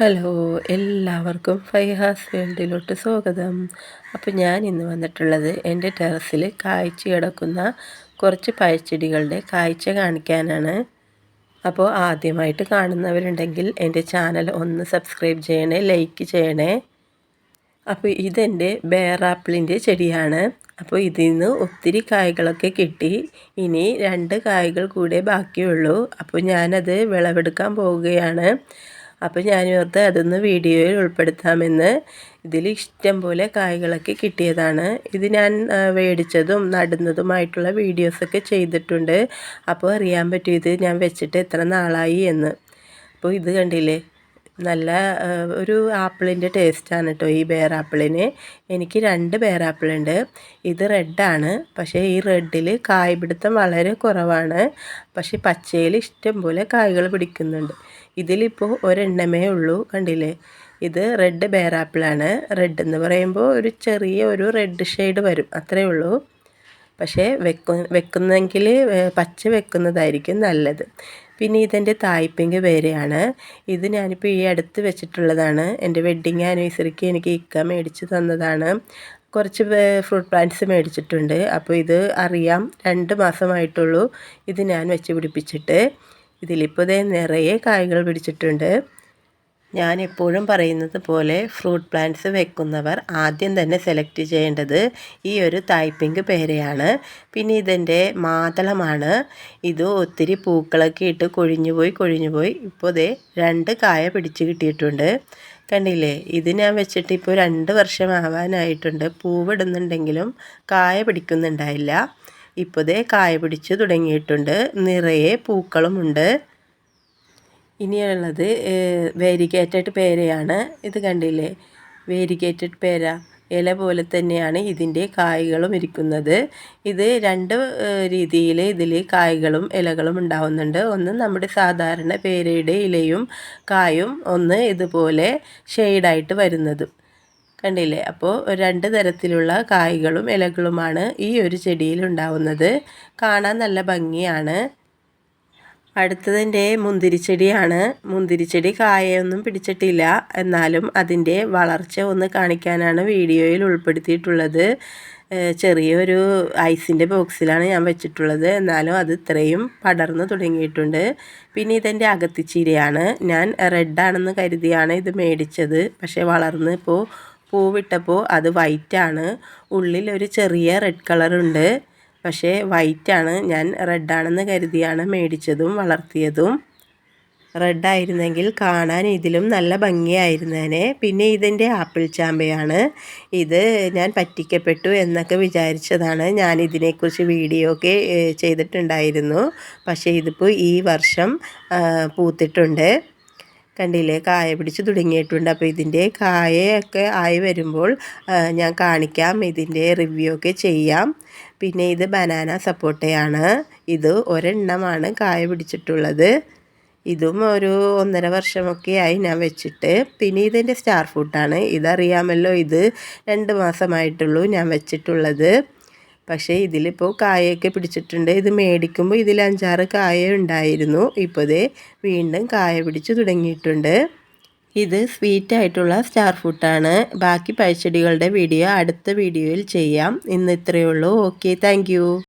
Hello, എല്ലാവർക്കും ഫൈഹാസ് വേൾഡിലോട്ട് സ്വാഗതം. അപ്പോൾ ഞാൻ ഇന്ന് വന്നിട്ടുള്ളത് എൻ്റെ ടെറസിൽ കായ്ച്ച് കിടക്കുന്ന കുറച്ച് പഴച്ചെടികളുടെ കാഴ്ച കാണിക്കാനാണ്. അപ്പോൾ ആദ്യമായിട്ട് കാണുന്നവരുണ്ടെങ്കിൽ എൻ്റെ ചാനൽ ഒന്ന് സബ്സ്ക്രൈബ് ചെയ്യണേ, ലൈക്ക് ചെയ്യണേ. അപ്പോൾ ഇതെൻ്റെ ബേറാപ്പിളിൻ്റെ ചെടിയാണ്. അപ്പോൾ ഇതിൽ നിന്ന് ഒത്തിരി കായ്കളൊക്കെ കിട്ടി. ഇനി 2 കായ്കൾ കൂടെ ബാക്കിയുള്ളൂ. അപ്പോൾ ഞാനത് വിളവെടുക്കാൻ പോവുകയാണ്. അപ്പോൾ ഞാൻ ഓർത്ത് അതൊന്ന് വീഡിയോയിൽ ഉൾപ്പെടുത്താമെന്ന്. ഇതിൽ ഇഷ്ടം പോലെ കായ്കളൊക്കെ കിട്ടിയതാണ്. ഇത് ഞാൻ മേടിച്ചതും നടുന്നതുമായിട്ടുള്ള വീഡിയോസൊക്കെ ചെയ്തിട്ടുണ്ട്. അപ്പോൾ അറിയാൻ പറ്റും ഇത് ഞാൻ വെച്ചിട്ട് എത്ര നാളായി എന്ന്. അപ്പോൾ ഇത് കണ്ടില്ലേ, നല്ല ഒരു ആപ്പിളിൻ്റെ ടേസ്റ്റാണ് കേട്ടോ ഈ ബേറാപ്പിളിന്. എനിക്ക് 2 ബേറാപ്പിളുണ്ട്. ഇത് റെഡാണ്. പക്ഷേ ഈ റെഡിൽ കായ് പിടുത്തം വളരെ കുറവാണ്. പക്ഷേ പച്ചയിൽ ഇഷ്ടം പോലെ കായ്കൾ പിടിക്കുന്നുണ്ട്. ഇതിലിപ്പോൾ ഒരെണ്ണമേ ഉള്ളൂ, കണ്ടില്ലേ. ഇത് റെഡ് ബേറാപ്പിളാണ്. റെഡ് എന്ന് പറയുമ്പോൾ ഒരു ചെറിയ ഒരു റെഡ് ഷെയ്ഡ് വരും, അത്രയേ ഉള്ളൂ. പക്ഷേ വെക്കുന്നെങ്കിൽ പച്ച വെക്കുന്നതായിരിക്കും നല്ലത്. പിന്നെ ഇതെൻ്റെ തായ്പിങ്ക് പേരയാണ്. ഇത് ഞാനിപ്പോൾ ഈ അടുത്ത് വെച്ചിട്ടുള്ളതാണ്. എൻ്റെ വെഡ്ഡിങ് ആനിവേഴ്സറിക്ക് എനിക്ക് ഇക്ക മേടിച്ച് തന്നതാണ്. കുറച്ച് ഫ്രൂട്ട് പ്ലാന്റ്സ് മേടിച്ചിട്ടുണ്ട്. അപ്പോൾ ഇത് അറിയാം 2 മാസമായിട്ടുള്ളൂ ഇത് ഞാൻ വെച്ച് പിടിപ്പിച്ചിട്ട്. ഇതിലിപ്പോൾ ദേ നിറയെ കായ്കൾ പിടിച്ചിട്ടുണ്ട്. ഞാൻ എപ്പോഴും പറയുന്നത് പോലെ ഫ്രൂട്ട് പ്ലാന്റ്സ് വെക്കുന്നവർ ആദ്യം തന്നെ സെലക്ട് ചെയ്യേണ്ടത് ഈ ഒരു തായ്പിങ്ക് പേരയാണ്. പിന്നെ ഇതെൻ്റെ മാതളമാണ്. ഇത് ഒത്തിരി പൂക്കളൊക്കെ ഇട്ട് കൊഴിഞ്ഞു പോയി ഇപ്പോൾ ദേ 2 കായ പിടിച്ച് കിട്ടിയിട്ടുണ്ട്. കണ്ടില്ലേ, ഇത് ഞാൻ വെച്ചിട്ട് ഇപ്പോൾ 2 വർഷം ആവാനായിട്ടുണ്ട്. പൂവിടുന്നുണ്ടെങ്കിലും കായ പിടിക്കുന്നുണ്ടായില്ല. ഇപ്പോൾ ദേ കായ പിടിച്ച് തുടങ്ങിയിട്ടുണ്ട്. നിറയെ പൂക്കളുമുണ്ട്. ഇനിയുള്ളത് വേരിഗേറ്റഡ് പേരയാണ്. ഇത് കണ്ടില്ലേ, വേരിഗേറ്റഡ് പേര ഇല പോലെ തന്നെയാണ് ഇതിൻ്റെ കായ്കളും ഇരിക്കുന്നത്. ഇത് 2 രീതിയിൽ ഇതിൽ കായ്കളും ഇലകളും ഉണ്ടാവുന്നുണ്ട്. ഒന്ന് നമ്മുടെ സാധാരണ പേരയുടെ ഇലയും കായും, ഒന്ന് ഇതുപോലെ ഷെയ്ഡായിട്ട് വരുന്നതും. കണ്ടില്ലേ, അപ്പോൾ 2 തരത്തിലുള്ള കായ്കളും ഇലകളുമാണ് ഈ ഒരു ചെടിയിൽ ഉണ്ടാവുന്നത്. കാണാൻ നല്ല ഭംഗിയാണ്. അടുത്തതിൻ്റെ മുന്തിരിച്ചെടിയാണ്. മുന്തിരിച്ചെടി കായൊന്നും പിടിച്ചിട്ടില്ല, എന്നാലും അതിൻ്റെ വളർച്ച ഒന്ന് കാണിക്കാനാണ് വീഡിയോയിൽ ഉൾപ്പെടുത്തിയിട്ടുള്ളത്. ചെറിയൊരു ഐസിൻ്റെ ബോക്സിലാണ് ഞാൻ വെച്ചിട്ടുള്ളത്, എന്നാലും അത് ഇത്രയും പടർന്ന് തുടങ്ങിയിട്ടുണ്ട്. പിന്നെ ഇതെൻ്റെ അകത്തിച്ചീരയാണ്. ഞാൻ റെഡാണെന്ന് കരുതിയാണ് ഇത് മേടിച്ചത്. പക്ഷേ വളർന്ന് ഇപ്പോൾ പൂവിട്ടപ്പോൾ അത് വൈറ്റാണ്. ഉള്ളിൽ ഒരു ചെറിയ റെഡ് കളറുണ്ട്. പക്ഷേ വൈറ്റാണ്. ഞാൻ റെഡാണെന്ന് കരുതിയാണ് മേടിച്ചതും വളർത്തിയതും. റെഡായിരുന്നെങ്കിൽ കാണാൻ ഇതിലും നല്ല ഭംഗിയായിരുന്നേനെ. പിന്നെ ഇതിൻ്റെ ആപ്പിൾ ചാമ്പയാണ്. ഇത് ഞാൻ പറ്റിക്കപ്പെട്ടു എന്നൊക്കെ വിചാരിച്ചതാണ്. ഞാൻ ഇതിനെക്കുറിച്ച് വീഡിയോ ഒക്കെ ചെയ്തിട്ടുണ്ടായിരുന്നു. പക്ഷേ ഇതിപ്പോൾ ഈ വർഷം പൂത്തിട്ടുണ്ട്. കണ്ടില്ലേ, കായ പിടിച്ച് തുടങ്ങിയിട്ടുണ്ട്. അപ്പോൾ ഇതിൻ്റെ കായയൊക്കെ ആയി വരുമ്പോൾ ഞാൻ കാണിക്കാം, ഇതിൻ്റെ റിവ്യൂ ഒക്കെ ചെയ്യാം. പിന്നെ ഇത് ബനാന സപ്പോട്ടയാണ്. ഇത് ഒരെണ്ണമാണ് കായ പിടിച്ചിട്ടുള്ളത്. ഇതും ഒരു 1.5 വർഷമൊക്കെ ആയി ഞാൻ വെച്ചിട്ട്. പിന്നെ ഇതെൻ്റെ സ്റ്റാർ ഫ്രൂട്ടാണ്. ഇതറിയാമല്ലോ, ഇത് 2 മാസമായിട്ടുള്ളൂ ഞാൻ വെച്ചിട്ടുള്ളത്. പക്ഷേ ഇതിലിപ്പോൾ കായൊക്കെ പിടിച്ചിട്ടുണ്ട്. ഇത് മേടിക്കുമ്പോൾ ഇതിൽ 5-6 കായ ഉണ്ടായിരുന്നു. ഇപ്പോൾ ദേ വീണ്ടും കായ പിടിച്ച് തുടങ്ങിയിട്ടുണ്ട്. ഇത് സ്വീറ്റായിട്ടുള്ള സ്റ്റാർ ഫ്രൂട്ടാണ്. ബാക്കി പഴച്ചെടികളുടെ വീഡിയോ അടുത്ത വീഡിയോയിൽ ചെയ്യാം. ഇന്ന് ഇത്രയേ ഉള്ളൂ. Okay, thank